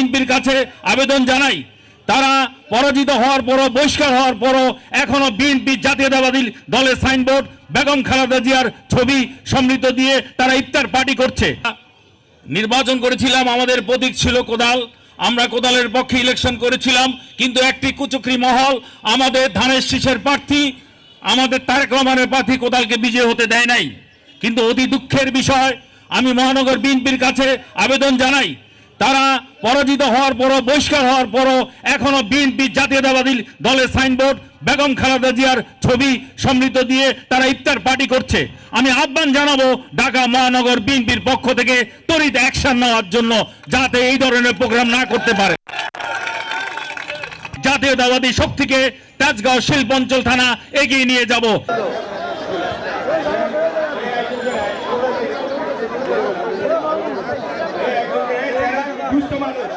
বিএনপির কাছে আবেদন জানাই, তারা পরাজিত হওয়ার পরও, বহিষ্কার হওয়ার পরও এখনো বিএনপি জাতীয়তাবাদী দলের সাইনবোর্ড, বেগম খালেদা জিয়ার ছবি সমৃদ্ধ দিয়ে তারা ইফতার পার্টি করছে। নির্বাচন করেছিলাম, আমাদের প্রতীক ছিল কোদাল, আমরা কোদালের পক্ষে ইলেকশন করেছিলাম, কিন্তু একটি কুচক্রী মহল আমাদের ধানের শীষের প্রার্থী, আমাদের তারেক রহমানের প্রার্থী কোদালকে বিজয় হতে দেয় নাই। কিন্তু অতি দুঃখের বিষয়, আমি মহানগর বিএনপির কাছে আবেদন জানাই, তারা পরাজিত হওয়ার পরও, বহিষ্কার হওয়ার পরও এখনো বিএনপি জাতীয়তাবাদী দলের সাইনবোর্ড, বেগম খালেদা জিয়ার ছবি সমৃদ্ধ দিয়ে তারা ইফতার পার্টি করছে। আমি আহ্বান জানাবো ঢাকা মহানগর বিএনপির পক্ষ থেকে ত্বরিত অ্যাকশন নেওয়ার জন্য, যাতে এই ধরনের প্রোগ্রাম না করতে পারে। জাতীয়তাবাদী শক্তিকে তেজগাঁও শিল্পাঞ্চল থানা এগিয়ে নিয়ে যাব। দুষ্ট মানুষ